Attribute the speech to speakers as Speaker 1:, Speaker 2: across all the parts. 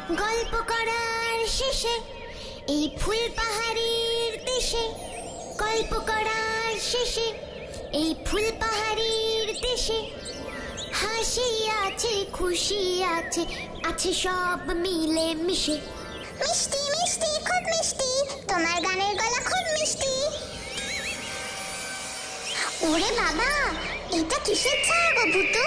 Speaker 1: গল্প করার শেষে এই ফুল পাহাড়ের দেশে, গল্প করার শেষে এই ফুল পাহাড়ের দেশে, হাসি আছে খুশি আছে, আছে সব মিলে মিশে। মিষ্টি মিষ্টি খুব মিষ্টি, তোমার গানের গলা খুব মিষ্টি। ওরে বাবা, এটা কিসের ছায়া গো ভূতু?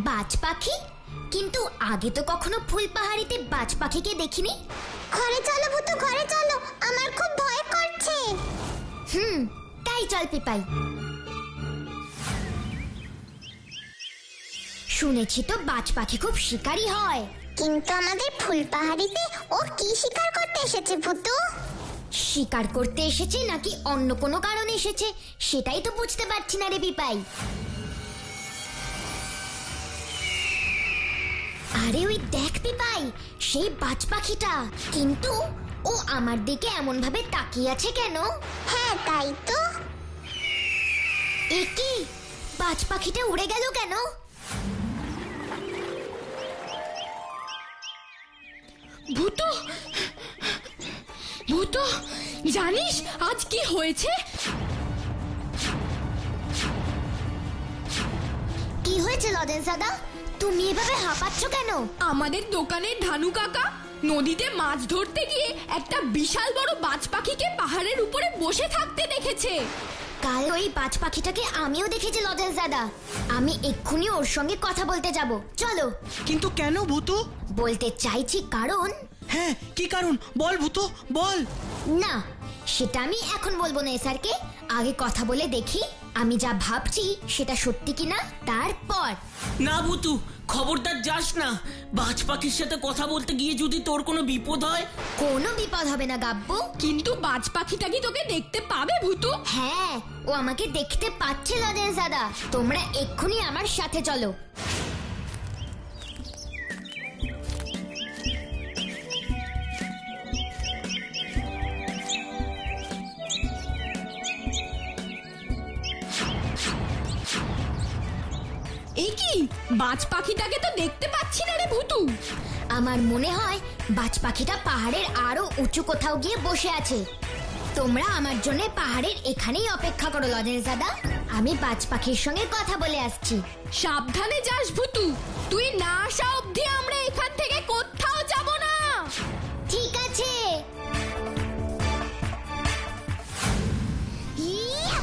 Speaker 1: বাজ পাখি? কিন্তু আগে তো কখনো ফুল পাহাড়িতে বাজ পাখিকে দেখিনি। ঘরে চলো ভূতু, ঘরে চলো, আমার খুব ভয় করছে। তাই চল পিপাই। শুনেছি তো বাজ পাখি খুব শিকারী হয়। কিন্তু আমাদের ফুল পাহাড়িতে ও কি শিকার করতে এসেছে ভূতু? শিকার করতে এসেছে নাকি অন্য কোনো কারণে এসেছে সেটাই তো বুঝতে পারছি না রে পিপাই। আরে ওই দেখ পিপাই, সেই বাজ পাখিটা। কিন্তু ও আমার দিকে এমন ভাবে তাকিয়ে আছে কেন? হ্যাঁ তাই তো। এ কি, বাজ পাখিটা উড়ে গেল কেন?
Speaker 2: ভূতু, ভূতু, জানিস আজ কি হয়েছে?
Speaker 1: কি হয়েছে লজেন্স দাদা? তুমি এভাবে হাঁপাচ্ছ কেন?
Speaker 2: আমাদের দোকানের ধানু কাকা নদীতে মাছ ধরতে গিয়ে একটা বিশাল বড় বাজ পাখিকে পাহাড়ের উপরে বসে থাকতে দেখেছে।
Speaker 1: কাল ওই বাজ পাখিটাকে আমিও দেখেছি লজেন্স দাদা। আমি এক্ষুনি ওর সঙ্গে কথা বলতে যাব, চলো।
Speaker 3: কিন্তু কেন ভূতু?
Speaker 1: বলতে চাইছি কারণ।
Speaker 3: হ্যাঁ, কি কারণ বল ভূতু, বল।
Speaker 1: না, সেটা আমি এখন বলবো না স্যারকে। আগে কথা বলে দেখি আমি যা ভাবছি সেটা সত্যি কিনা, তারপর।
Speaker 4: না ভূতু, খবরদার যাস না। বাজ পাখির সাথে কথা বলতে গিয়ে যদি তোর কোনো বিপদ হয়।
Speaker 1: কোনো বিপদ হবে না গাব্বু।
Speaker 2: কিন্তু বাজ পাখিটা কি তোকে দেখতে পাবে ভূতু?
Speaker 1: হ্যাঁ, ও আমাকে দেখতে পাচ্ছে লজেন্স দাদা। তোমরা এক্ষুনি আমার সাথে চলো।
Speaker 2: এই কি, বাজ পাখিটাকে তো দেখতে পাচ্ছি না রে ভূতু।
Speaker 1: আমার মনে হয় বাজ পাখিটা পাহাড়ের আরো উঁচু কোথাও গিয়ে বসে আছে। তোমরা আমার জন্য পাহাড়ের এখানেই অপেক্ষা করো লজেন্স দাদা। আমি বাজ পাখির সঙ্গে কথা বলে আসছি।
Speaker 2: সাবধানে যাস ভূতু, তুই না আসা অবধি আমরা এখান থেকে কোথাও যাব না।
Speaker 1: ঠিক আছে। ইয়া!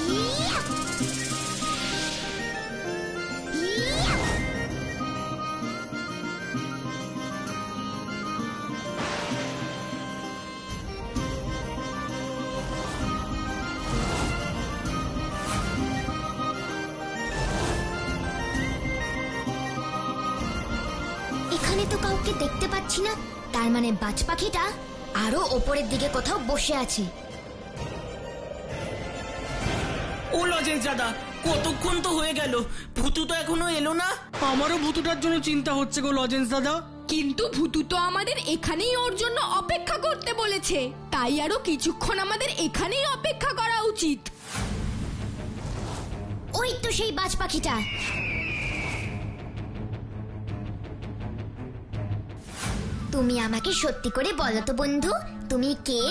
Speaker 1: ইয়া! ইয়া! এখানে তো কাউকে দেখতে পাচ্ছি না। তার মানে বাজ পাখিটা আরো ওপরের দিকে কোথাও বসে আছে।
Speaker 4: ও লজেন্স দাদা, কতক্ষণ তো হয়ে গেল, ভূতু তো এখনো এলো না।
Speaker 3: আমারও ভূতুটার জন্য চিন্তা হচ্ছে গো লজেন্স দাদা।
Speaker 2: কিন্তু ভূতু তো আমাদের এখানেই ওর জন্য অপেক্ষা করতে বলেছে, তাই আরো কিছুক্ষণ আমাদের এখানেই অপেক্ষা করা উচিত।
Speaker 1: ওই তো সেই বাজ পাখিটা। তুমি আমাকে সত্যি করে বলো তো বন্ধু, তুমি কে?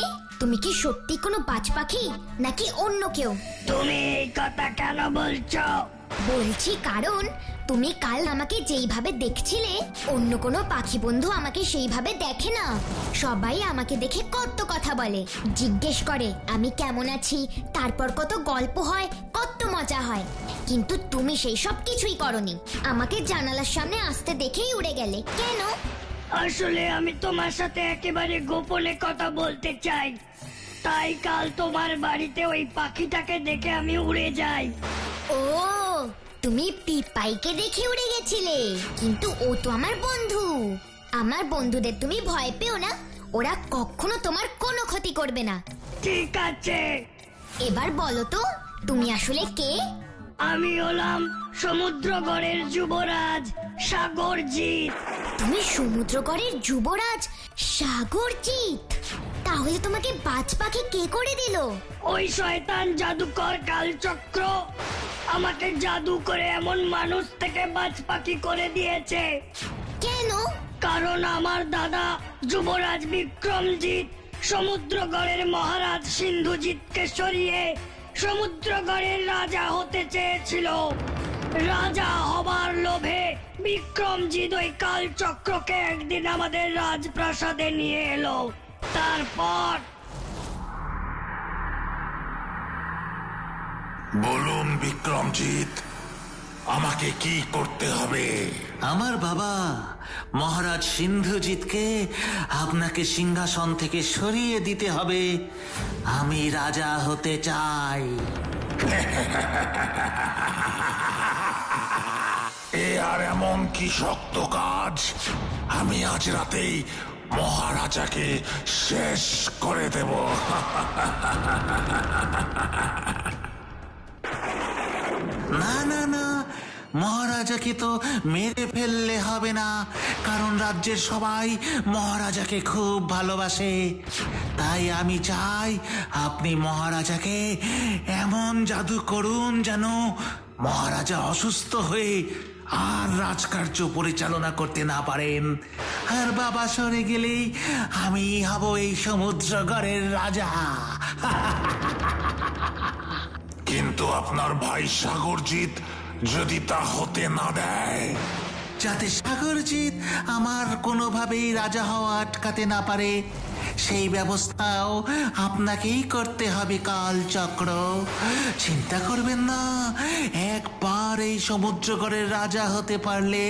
Speaker 1: তুমি কি সত্যি কোনো বাজ পাখি নাকি অন্য কেউ?
Speaker 5: তুমি এই কথা কেন বলছো?
Speaker 1: বলছি কারণ তুমি কাল আমাকে যেইভাবে দেখছিলে, অন্য কোনো পাখি বন্ধু আমাকে সেইভাবে দেখে না। সবাই আমাকে দেখে কত কথা বলে, জিজ্ঞেস করে আমি কেমন আছি, তারপর কত গল্প হয়, কত মজা হয়। কিন্তু তুমি সেই সব কিছুই করনি। আমাকে জানালার সামনে আসতে দেখেই উড়ে গেলে কেন?
Speaker 5: আসলে আমি তোমার সাথে একেবারে গোপনে কথা বলতে চাই, তাই কাল তোমার বাড়িতে ওই পাখিটাকে দেখে আমি উড়ে যাই।
Speaker 1: ও, তুমি পিপাইকে দেখে উড়ে গেছিলে। কিন্তু ও তো আমার বন্ধু। আমার বন্ধুদের তুমি ভয় পেও না, ওরা কখনো তোমার কোনো ক্ষতি করবে না।
Speaker 5: ঠিক আছে।
Speaker 1: এবার বলো তো তুমি আসলে কে?
Speaker 5: আমি হলাম সমুদ্রগড়ের যুবরাজ সাগরজিৎ।
Speaker 1: তুমি সমুদ্রগড়ের যুবরাজ সাগরজিৎ? তাহলে তোমাকে বাজ পাখি কে করে দিল?
Speaker 5: ওই শয়তান জাদুকর কালচক্র আমাকে জাদু করে এমন মানুষ থেকে বাজ পাখি করে দিয়েছে।
Speaker 1: কেন?
Speaker 5: কারণ আমার দাদা যুবরাজ বিক্রমজিৎ সমুদ্রগড়ের মহারাজ সিন্ধুজিৎকে সরিয়ে সমুদ্রগড়ের রাজা হতে চেয়েছিল। রাজা হবার লোভে বিক্রমজিৎ ওই কালচক্রকে একদিন আমাদের রাজপ্রাসাদে নিয়ে এলো। তারপর
Speaker 6: বলুন বিক্রমজিৎ, আমাকে কি করতে হবে?
Speaker 7: আমার বাবা মহারাজ সিন্ধুজিৎকে আপনাকে সিংহাসন থেকে সরিয়ে দিতে হবে। আমি রাজা হতে চাই।
Speaker 6: এ আর এমন কি শক্ত কাজ? আমি আজ রাতেই মহারাজাকে শেষ করে দেব।
Speaker 7: না না না, মহারাজাকে তো মেরে ফেললে হবে না, কারণ রাজ্যের সবাই মহারাজাকে খুব ভালোবাসে। তাই আমি চাই আপনি মহারাজাকে এমন জাদু করুন যেন মহারাজা অসুস্থ হয়ে আর রাজকার্য পরিচালনা করতে না পারেন। আর বাবা সরে গেলেই আমি হব এই সমুদ্রগড়ের রাজা।
Speaker 6: কিন্তু আপনার ভাই সাগরজিৎ যদি তা হতে না দেয়?
Speaker 7: যাতে সাগরজিৎ আমার কোনোভাবেই রাজা হওয়া আটকাতে না পারে, সেই ব্যবস্থাও আপনাকেই করতে হবে কালচক্র। চিন্তা করবেন না, একবার এই সমুদ্রগড়ের রাজা হতে পারলে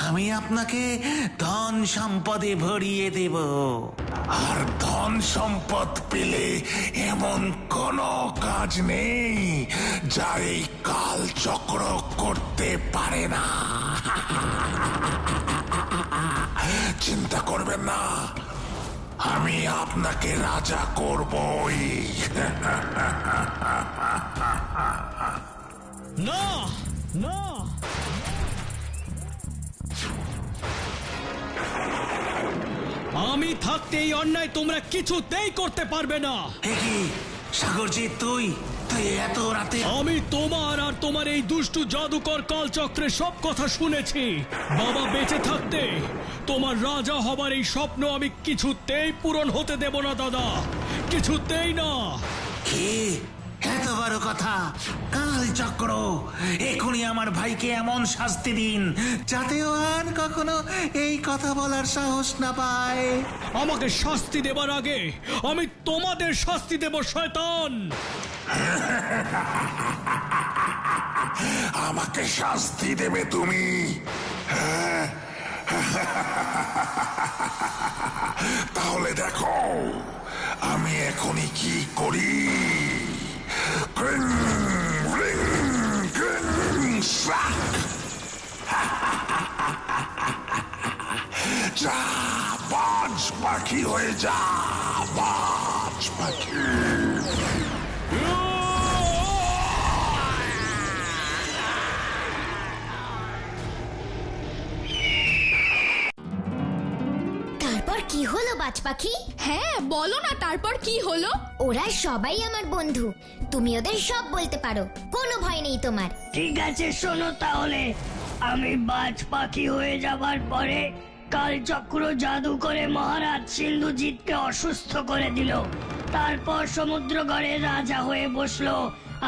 Speaker 7: আমি আপনাকে ধন সম্পদে ভরিয়ে দেব।
Speaker 6: আর ধন সম্পদ পেলে এমন কোনো কাজ নেই যা এই কালচক্র করতে পারে না। চিন্তা করবেন না, আমি আপনাকে রাজা করবই।
Speaker 3: না না, আমি থাকতে এই অন্যায় তোমরা কিছুতেই করতে পারবে না।
Speaker 7: কি সাগরজিৎ, তুই এত রাতে?
Speaker 3: আমি তোমার আর তোমার এই দুষ্টু জাদুকর কালচক্রের সব কথা শুনেছি। বাবা বেঁচে থাকতে তোমার রাজা হবার এই স্বপ্ন আমি কিছুতেই পূরণ হতে দেব না দাদা, কিছুতেই না।
Speaker 7: কি এত বড় কথা? কালচক্র, এখনই আমার ভাইকে এমন শাস্তি দিন যাতে ও আর কখনো এই কথা বলার সাহস না পায়।
Speaker 3: আমাকে শাস্তি দেবার আগে আমি তোমাদের শাস্তি দেব শয়তান।
Speaker 6: আমাকে শাস্তি দেবে তুমি? তাহলে দেখো আমি এখনই কি করি। যা বাজ পাখি হয়ে যা, বাজ পাখি।
Speaker 1: তারপর কি হলো বাজ পাখি?
Speaker 2: হ্যাঁ বলো না, তারপর কি হলো?
Speaker 1: ওরা সবাই আমার বন্ধু, তুমি ওদের সব বলতে পারো, কোনো ভয় নেই তোমার।
Speaker 5: ঠিক আছে, শোনো তাহলে। আমি বাজ পাখি হয়ে যাবার পরে কালচক্র জাদু করে মহারাজ সিন্ধুজিৎকে অসুস্থ করে দিল। তারপর সমুদ্রগড়ের রাজা হয়ে বসলো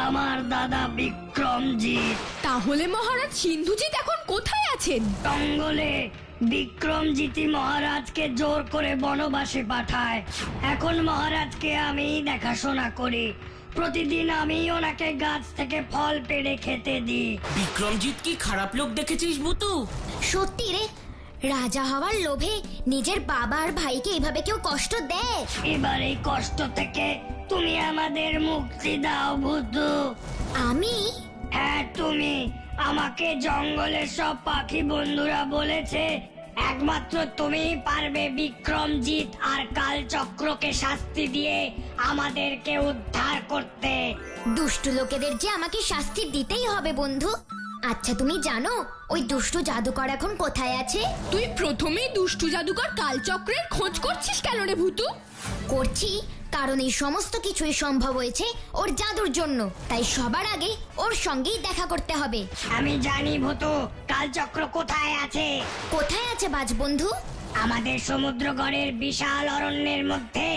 Speaker 5: আমার দাদা বিক্রমজিৎ।
Speaker 2: তাহলে মহারাজ সিন্ধুজিৎ এখন কোথায় আছেন?
Speaker 5: জঙ্গলে। বিক্রমজিৎই মহারাজকে জোর করে বনবাসে পাঠায়। এখন মহারাজকে আমি দেখাশোনা করি। প্রতিদিন আমি ওনাকে গাছ থেকে ফল পেড়ে খেতে দিই।
Speaker 4: বিক্রমজিৎ কি খারাপ লোক দেখেছিস বুতু?
Speaker 1: সত্যি রে, রাজা হওয়ার লোভে নিজের বাবা আর ভাইকে এভাবে কেউ কষ্ট দেয়?
Speaker 5: এবার এই কষ্ট থেকে তুমি আমাদের মুক্তি দাও ভূতু।
Speaker 1: আমি?
Speaker 5: হ্যাঁ তুমি। আমাকে জঙ্গলের সব পাখি বন্ধুরা বলেছে একমাত্র তুমিই পারবে বিক্রমজিৎ আর কালচক্রকে শাস্তি দিয়ে আমাদেরকে উদ্ধার করতে।
Speaker 1: দুষ্টু লোকেদের যে আমাকে শাস্তি দিতেই হবে বন্ধু। আচ্ছা তুমি জানো ওই দুষ্টু জাদুকর এখন কোথায় আছে?
Speaker 2: তুই প্রথমেই দুষ্টু জাদুকর কালচক্রের খোঁজ করছিস কেন রে ভূতু?
Speaker 1: করছি কারণ এই সমস্ত কিছুই সম্ভব হয়েছে ওর জাদুর জন্য, তাই সবার আগে ওর সঙ্গেই দেখা করতে হবে।
Speaker 5: আমি জানি ভূতু কালচক্র কোথায় আছে।
Speaker 1: কোথায় আছে বাজ বন্ধু?
Speaker 5: আমাদের সমুদ্রগড়ের বিশাল অরণ্যের মধ্যে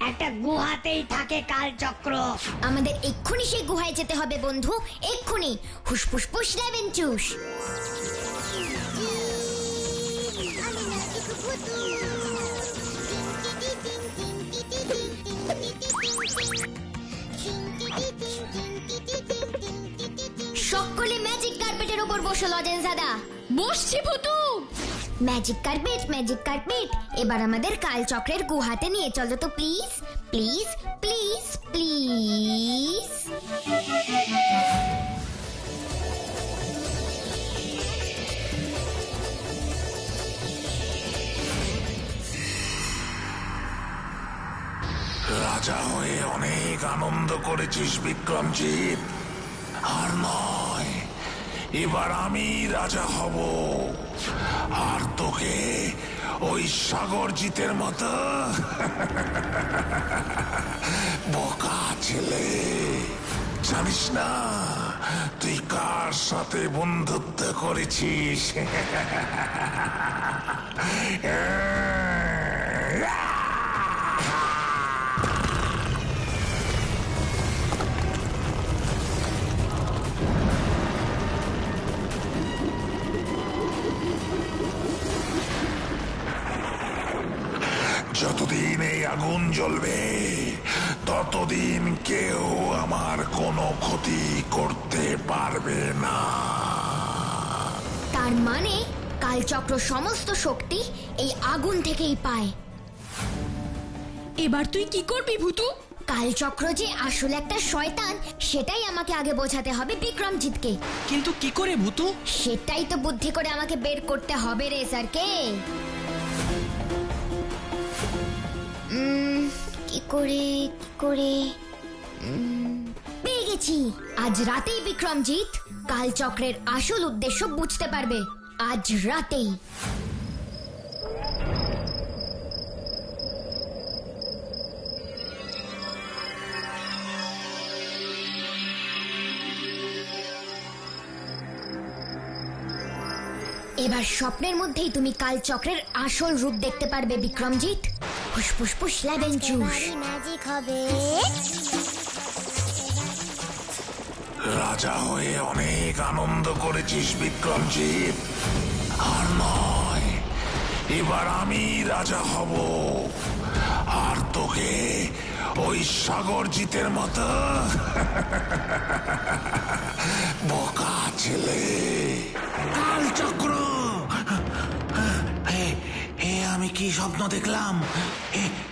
Speaker 5: একটা গুহাতেই থাকে কালচক্র।
Speaker 1: আমাদের এক্ষুনি সেই গুহায় যেতে হবে বন্ধু, এক্ষুনি। হুসফুস ফুস লেবেন চুস। সকলে ম্যাজিক কার্পেটের উপর বসো লজেন্স দাদা।
Speaker 2: বসছি ভূতু।
Speaker 1: ম্যাজিক কার্পেট, ম্যাজিক কার্পেট, এবার আমাদের কালচক্রের গুহাতে নিয়ে চলো তো প্লিজ, প্লিজ, প্লিজ, প্লিজ।
Speaker 6: রাজা হয়ে অনেক আনন্দ করেছিস বিক্রমজিৎ, আর নয়, এবার আমি রাজা হব, আর তোকে ওই সাগরজিতের মতো বোকা ছেলে, জানিস না তুই কার সাথে বন্ধুত্ব করেছিস? যতদিন এই আগুন জ্বলবে ততদিন কেউ আমার কোনো ক্ষতি করতে পারবে না।
Speaker 1: তার মানে কালচক্র সমস্ত শক্তি এই আগুন থেকেই পায়।
Speaker 2: এবার তুই কি করবি ভূতু?
Speaker 1: কালচক্র যে আসলে একটা শয়তান সেটাই আমাকে আগে বোঝাতে হবে বিক্রমজিৎকে।
Speaker 8: কিন্তু কি করে ভূতু?
Speaker 1: সেটাই তো বুদ্ধি করে আমাকে বের করতে হবে রে স্যারকে। কি করে পেয়ে গেছি। আজ রাতেই বিক্রমজিৎ কালচক্রের আসল উদ্দেশ্য বুঝতে পারবে, আজ রাতেই। এবার স্বপ্নের মধ্যেই তুমি কালচক্রের আসল রূপ দেখতে পারবে বিক্রমজিৎ। ফুসফুস ফুস লেবেন চুস।
Speaker 9: ম্যাজিক হবে।
Speaker 6: রাজা হয়ে অনেক আনন্দ করেছিস বিক্রমজিৎ, আর নয়, এবার আমি রাজা হব, আর তোকে ওই সাগরজিতের মতো বোকা ছেলে।
Speaker 7: কালচক্র! হে আমি কি স্বপ্ন দেখলাম?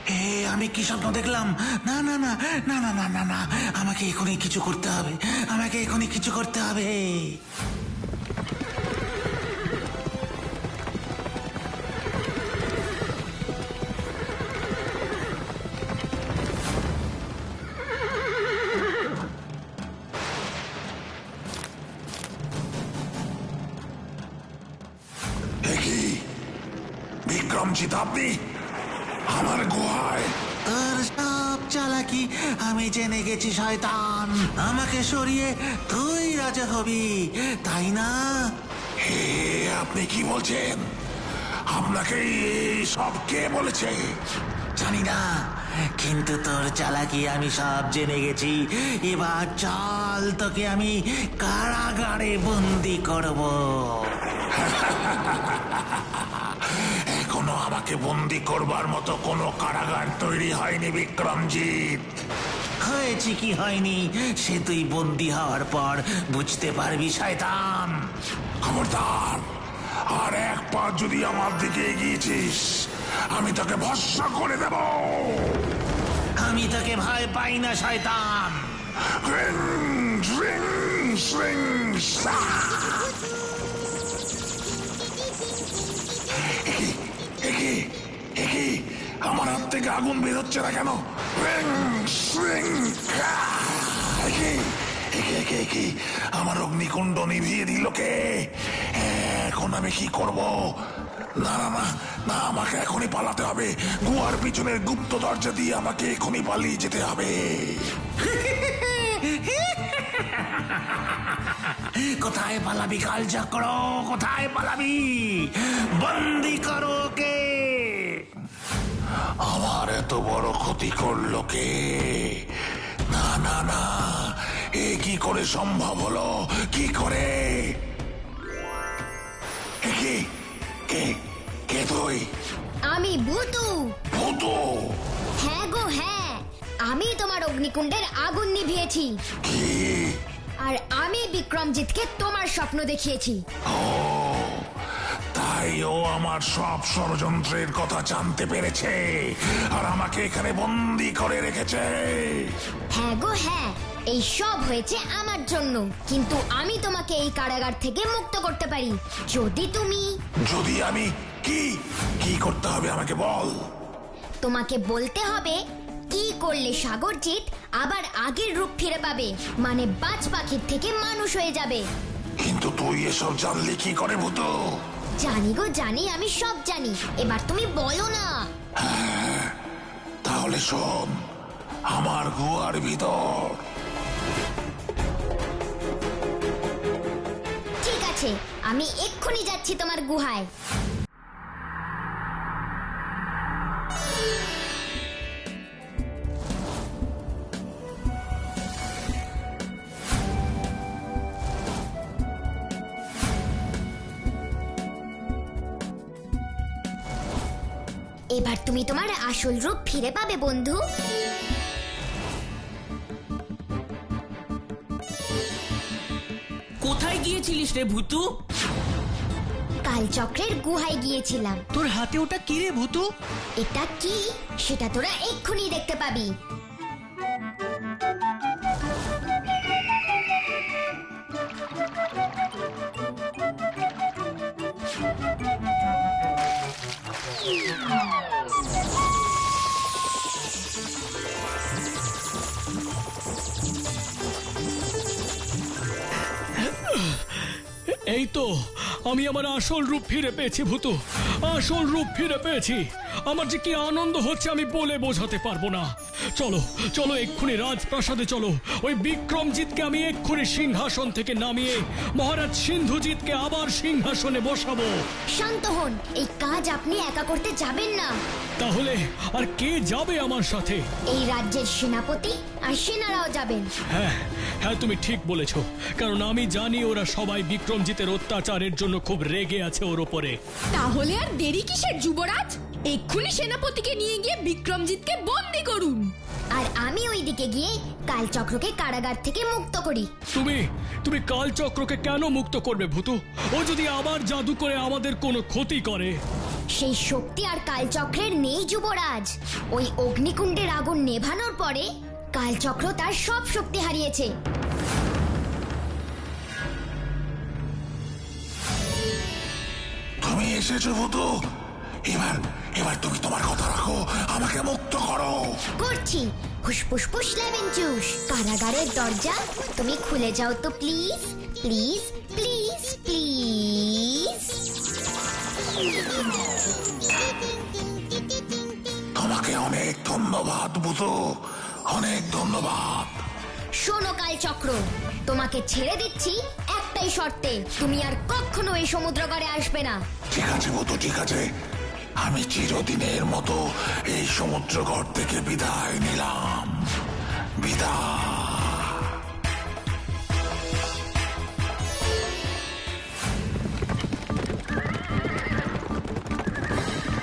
Speaker 7: হে আমি কি স্বপ্ন দেখলাম? না না না না না না না না, আমাকে এখনই কিছু করতে হবে, আমাকে এখনই কিছু করতে হবে।
Speaker 6: বিক্রমজিৎ, আপনি আমার গুহায়?
Speaker 7: তোর সব চালাকি আমি জেনে গেছি শয়তান। আমাকে সরিয়ে তুই রাজা হবি, তাই না?
Speaker 6: হে, আপনি কি বলছেন? আপনাকে সব কে বলেছে?
Speaker 7: জানি না, কিন্তু তোর চালাকি আমি সব জেনে গেছি। এবার চল, তোকে আমি কারাগারে বন্দি করব।
Speaker 6: এখনো আমাকে বন্দি করবার মতো কোনো কারাগার তৈরি হয়নি বিক্রমজিৎ।
Speaker 7: হয়েছে কি হয়নি সে তুই বন্দি হওয়ার পর বুঝতে পারবি শয়তান।
Speaker 6: খবরদার, আর এক পা যদি আমার দিকে এগিয়েছিস আমি তোকে ভস্ম করে দেব।
Speaker 7: আমি তোকে ভয় পাই না শয়তান।
Speaker 6: আমার হাত থেকে আগুন বেরোচ্ছে না কেন? কি আমার অগ্নিকুণ্ড নিভিয়ে দিল কে? এখন আমি কি করব? না না না না, আমাকে এখনই পালাতে হবে। গুহার পিছনের গুপ্ত দরজা দিয়ে আমাকে এখনই পালিয়ে যেতে হবে।
Speaker 7: কোথায় পালাবি কালচক্র? কোথায় পালাবি? বন্দি করো কে?
Speaker 6: আমার এত বড় ক্ষতি করলো কে? না না না, এ কি করে সম্ভব হলো? কি করে? কে কে কে তুই?
Speaker 1: আমি ভূতু।
Speaker 6: ভূতু?
Speaker 1: হ্যাঁ গো হ্যাঁ, আমি তোমার অগ্নিকুণ্ডের আগুন নিভিয়েছি।
Speaker 6: কি?
Speaker 1: আর আমি বিক্রমজিৎকে তোমার স্বপ্ন দেখিয়েছি।
Speaker 6: তাই ও আমার সব ষড়যন্ত্রের কথা জানতে পেরেছে আর আমাকে এখানে বন্দি করে রেখেছে।
Speaker 1: হ্যাঁ গো হ্যাঁ, এই সব হয়েছে আমার জন্য, কিন্তু আমি তোমাকে এই কারাগার থেকে মুক্ত করতে পারি
Speaker 6: যদি আমি কি কি করতে হবে আমাকে বল।
Speaker 1: তোমাকে বলতে হবে কি করলে সাগরজিৎ আবার আগের রূপ ফিরে পাবে, মানে বাজ পাখির থেকে মানুষ হয়ে যাবে।
Speaker 6: কিন্তু তুই এসব জানলি কি করে ভূতু?
Speaker 1: জানি গো জানি, আমি সব জানি, এবার তুমি বলো না।
Speaker 6: তাহলে শোন, আমার গুহার ভিতর।
Speaker 1: ঠিক আছে, আমি এক্ষুনি যাচ্ছি তোমার গুহায়। এবার তুমি তোমার আসল রূপ ফিরে পাবে বন্ধু।
Speaker 4: কোথায় গিয়েছিলিস রে ভূতু?
Speaker 1: কালচক্রের গুহায় গিয়েছিলাম।
Speaker 8: তোর হাতে ওটা কি রে ভূতু?
Speaker 1: এটা কি সেটা তোরা এক্ষুনি দেখতে পাবি।
Speaker 3: এই তো আমি আমার আসল রূপ ফিরে পেয়েছি ভূতু, আসল রূপ ফিরে পেয়েছি। আমার যে কি আনন্দ হচ্ছে আমি বলে বোঝাতে পারবো না। চলো চলো এক্ষুনি রাজপ্রাসাদে চলো, ওই বিক্রমজিৎকে আমি এক্ষুনি সিংহাসন থেকে নামিয়ে মহারাজ সিন্ধুজিৎকে আবার সিংহাসনে বসাবো।
Speaker 1: শান্ত হন, এই কাজ আপনি একা করতে যাবেন না।
Speaker 3: তাহলে আর কে যাবে আমার সাথে?
Speaker 1: এই রাজ্যের সেনাপতি আর সেনারাও যাবেন।
Speaker 3: হ্যাঁ হ্যাঁ, তুমি ঠিক বলেছ, কারণ আমি জানি ওরা সবাই বিক্রমজিতের অত্যাচারের জন্য খুব রেগে আছে ওর ওপরে।
Speaker 2: তাহলে আর দেরি কিসের যুবরাজ? এক্ষুনি সেনাপতিকে নিয়ে গিয়ে বিক্রমজিৎকে বন্দি করুন।
Speaker 1: আর আমি ওইদিকে গিয়ে কালচক্রকে কারাগার থেকে মুক্ত করি।
Speaker 3: তুমি কালচক্রকে কেন মুক্ত করবে ভূতু? ও যদি আবার জাদু করে আমাদের কোনো ক্ষতি করে?
Speaker 1: সেই শক্তি আর কালচক্রের নেই যুবরাজ। ওই অগ্নিকুণ্ডের আগুন নেভানোর পরে কালচক্র তার সব শক্তি হারিয়েছে।
Speaker 6: তুমি এসেছো ভূতু, এবার এবার তুমি তোমার কথা রাখো, আমাকে মুক্ত করো।
Speaker 1: করছি। ফুসফুস ফুস লেমন জুস, কারাগারের দরজা তুমি খুলে যাও তো প্লিজ, প্লিজ প্লিজ প্লিজ।
Speaker 6: তোমাকে অনেক ধন্যবাদ ভূতু, অনেক ধন্যবাদ।
Speaker 1: শোনো কালচক্র, তোমাকে ছেড়ে দিচ্ছি একটাই শর্তে, তুমি আর কখনো এই সমুদ্রগড়ে আসবে না।
Speaker 6: ঠিক আছে ভূতু, ঠিক আছে, আমি চিরদিনের মতো এই সমুদ্রগড় থেকে বিদায় নিলাম। বিদায়।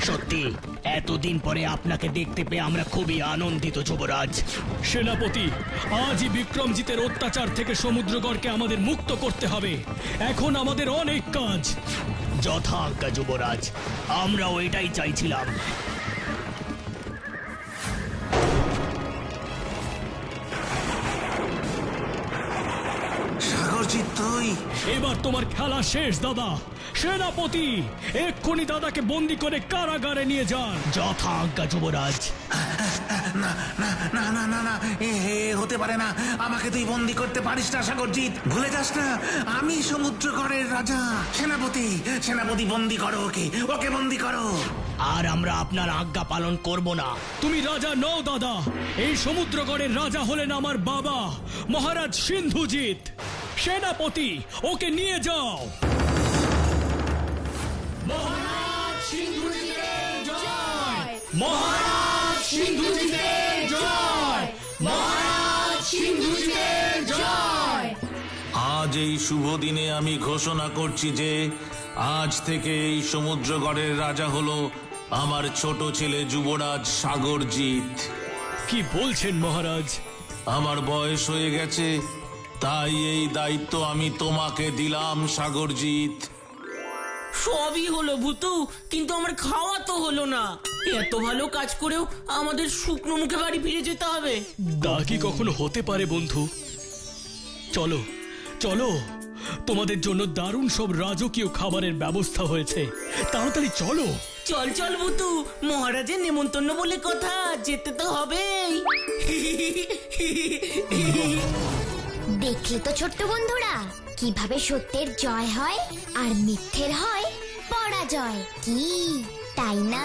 Speaker 8: সত্যি এতদিন পরে আপনাকে দেখতে পেয়ে আমরা খুবই আনন্দিত যুবরাজ।
Speaker 3: সেনাপতি, আজই বিক্রমজিতের অত্যাচার থেকে সমুদ্রগড়কে আমাদের মুক্ত করতে হবে। এখন আমাদের অনেক কাজ।
Speaker 8: যথাজ্ঞা যুবরাজ, আমরাও এটাই চাইছিলাম।
Speaker 7: সাগরজিৎ তুই?
Speaker 3: এবার তোমার খেলা শেষ দাদা। সেনাপতি, এক্ষুনি দাদাকে বন্দি করে কারাগারে নিয়ে যান।
Speaker 8: যথাজ্ঞা যুবরাজ।
Speaker 7: না না না না না না হতে পারে না। আমাকে তুই বন্দি করতে পারিস না সাগরজিৎ, ভুলে যাস না আমি সমুদ্রগড়ের রাজা। সেনাপতি বন্দি করো ওকে, ওকে বন্দি করো।
Speaker 8: আর আমরা আপনার আজ্ঞা পালন করব না।
Speaker 3: তুমি রাজা নও দাদা, এই সমুদ্রগড়ের রাজা হলেন আমার বাবা মহারাজ সিন্ধুজিৎ। সেনাপতি ওকে নিয়ে যাও। মহারাজ সিন্ধুজিতের জয়, মহারাজ সিন্ধুজিতের জয়, মহারাজ সিন্ধুজিতের জয়।
Speaker 7: আজ এই শুভ দিনে আমি ঘোষণা করছি যে আজ থেকে এই সমুদ্রগড়ের রাজা হলো আমার ছোট ছেলে যুবরাজ সাগরজিৎ।
Speaker 3: কি বলছেন মহারাজ?
Speaker 7: আমার বয়স হয়ে গেছে, তাই এই দায়িত্ব আমি তোমাকে দিলাম সাগরজিৎ।
Speaker 4: সবই হলো ভূতু, কিন্তু আমার খাওয়া তো হলো না। এত ভালো কাজ করেও আমাদের শুকনো মুখে বাড়ি ফিরে যেতে হবে।
Speaker 3: তা কি কখনো হতে পারে বন্ধু? চলো চলো, তোমাদের জন্য দারুণ সব রাজকীয় খাবারের ব্যবস্থা হয়েছে, তাড়াতাড়ি চলো।
Speaker 4: চল চল ভূতু, মহারাজের নেমন্তন্ন বলে কথা, যেতে তো হবেই।
Speaker 1: দেখলে তো ছোট্ট বন্ধুরা, কিভাবে সত্যের জয় হয় আর মিথ্যের হয় পরাজয়, কি তাই না?